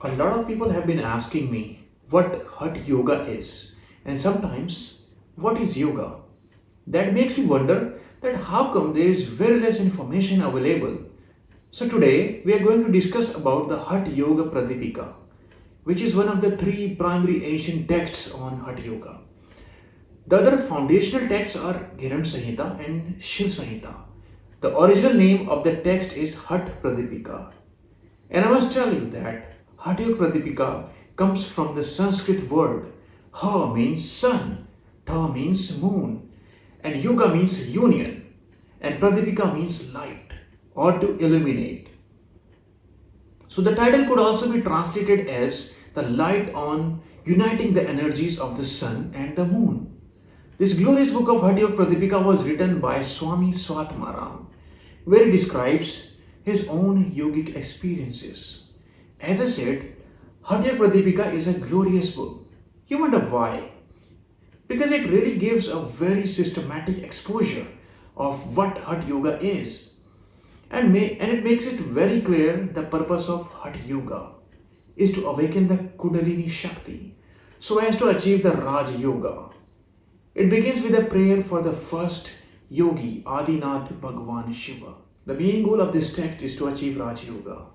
A lot of people have been asking me what Hatha Yoga is, and sometimes what is yoga. That makes me wonder that how come there is very less information available. So today we are going to discuss about the Hatha Yoga Pradipika, which is one of the three primary ancient texts on Hatha Yoga. The other foundational texts are Giran Samhita and Shiv Samhita. The original name of the text is Hatha Pradipika. And I must tell you that Hatha Yoga Pradipika comes from the Sanskrit word. Ha means sun, Ta means moon, and Yoga means union, and Pradipika means light or to illuminate. So the title could also be translated as the light on uniting the energies of the sun and the moon. This glorious book of Hatha Yoga Pradipika was written by Swami Swatmaram, where he describes his own yogic experiences. As I said, Hatha Yoga Pradipika is a glorious book. You wonder why? Because it really gives a very systematic exposure of what Hatha Yoga is. And it makes it very clear the purpose of Hatha Yoga is to awaken the Kundalini Shakti so as to achieve the Raj Yoga. It begins with a prayer for the first yogi, Adinath Bhagwan Shiva. The main goal of this text is to achieve Raj Yoga.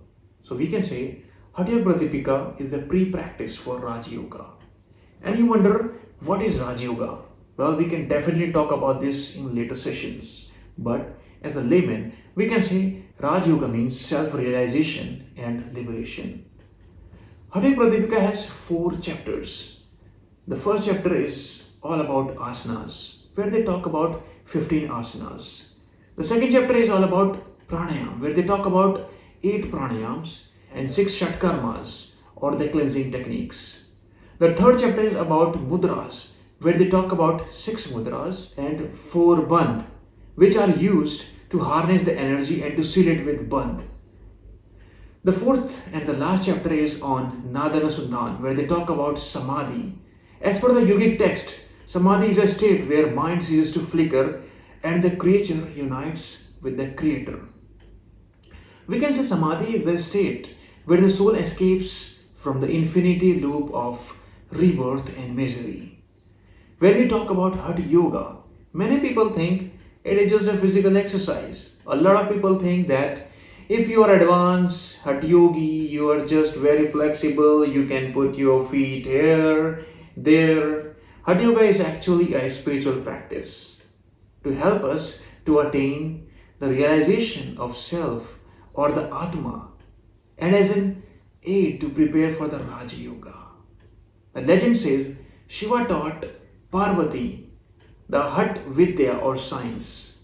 So we can say Hatha Yoga Pradipika is the pre-practice for Raj Yoga. And you wonder, what is Raj Yoga? Well, we can definitely talk about this in later sessions. But as a layman, we can say Raj Yoga means self-realization and liberation. Hatha Yoga Pradipika has 4 chapters. The first chapter is all about asanas, where they talk about 15 asanas. The second chapter is all about pranayam, where they talk about 8 pranayams and 6 shatkarmas or the cleansing techniques. The third chapter is about mudras, where they talk about 6 mudras and 4 bandh, which are used to harness the energy and to seal it with bandh. The fourth and the last chapter is on Nadana Sundhan, where they talk about samadhi. As per the yogic text, samadhi is a state where mind ceases to flicker and the creature unites with the creator. We can say samadhi is the state where the soul escapes from the infinity loop of rebirth and misery. When we talk about Hatha Yoga, many people think it is just a physical exercise. A lot of people think that if you are advanced Hatha Yogi, you are just very flexible, you can put your feet here, there. Hatha Yoga is actually a spiritual practice to help us to attain the realization of self or the Atma, and as an aid to prepare for the Raja Yoga. The legend says Shiva taught Parvati the Hatha Vidya or science,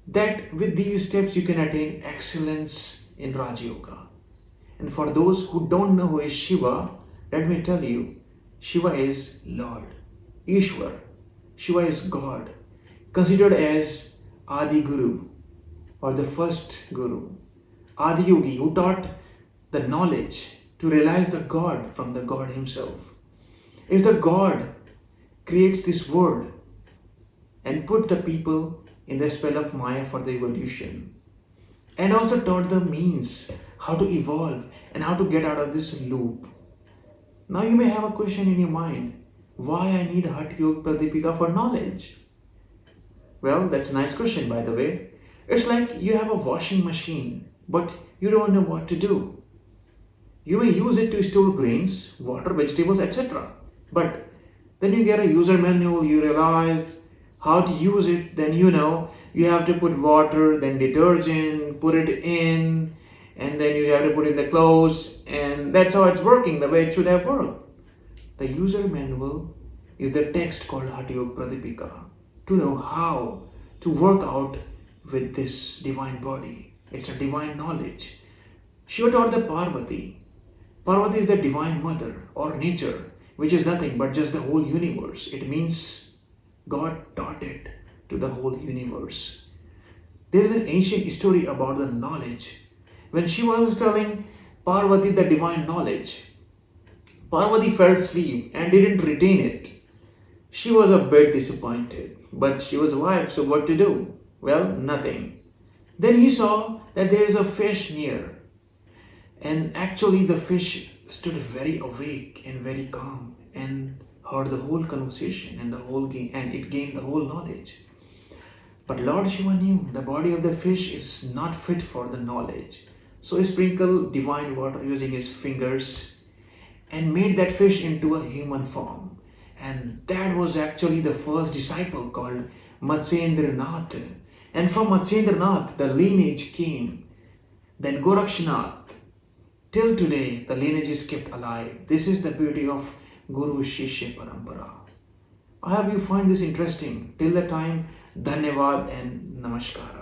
that with these steps you can attain excellence in Raja Yoga. And for those who don't know who is Shiva, let me tell you, Shiva is Lord, Ishwar. Shiva is God, considered as Adi Guru or the first Guru. Adi Yogi, who taught the knowledge to realize the God from the God himself. It's the God creates this world and put the people in the spell of Maya for the evolution, and also taught the means how to evolve and how to get out of this loop. Now you may have a question in your mind, why I need Hatha Yoga Pradipika for knowledge? Well, that's a nice question, by the way. It's like you have a washing machine, but you don't know what to do. You may use it to store grains, water, vegetables, etc. But then you get a user manual, you realize how to use it, then you know you have to put water, then detergent, put it in, and then you have to put in the clothes, and that's how it's working, the way it should have worked. The user manual is the text called Hatha Yoga Pradipika to know how to work out with this divine body. It's a divine knowledge. Shiva taught the Parvati. Parvati is the divine mother or nature, which is nothing but just the whole universe. It means God taught it to the whole universe. There is an ancient story about the knowledge. When Shiva was telling Parvati the divine knowledge, Parvati felt sleep and didn't retain it. She was a bit disappointed, but she was a wife, so what to do? Well, nothing. Then he saw that there is a fish near, and actually the fish stood very awake and very calm and heard the whole conversation and the whole game, and it gained the whole knowledge. But Lord Shiva knew the body of the fish is not fit for the knowledge. So he sprinkled divine water using his fingers and made that fish into a human form. And that was actually the first disciple called Matsyendranath. And from Matsyendranath, the lineage came. Then Gorakshnath. Till today, the lineage is kept alive. This is the beauty of Guru Shishya Parampara. I hope you find this interesting. Till the time, Dhanyavad and Namaskar.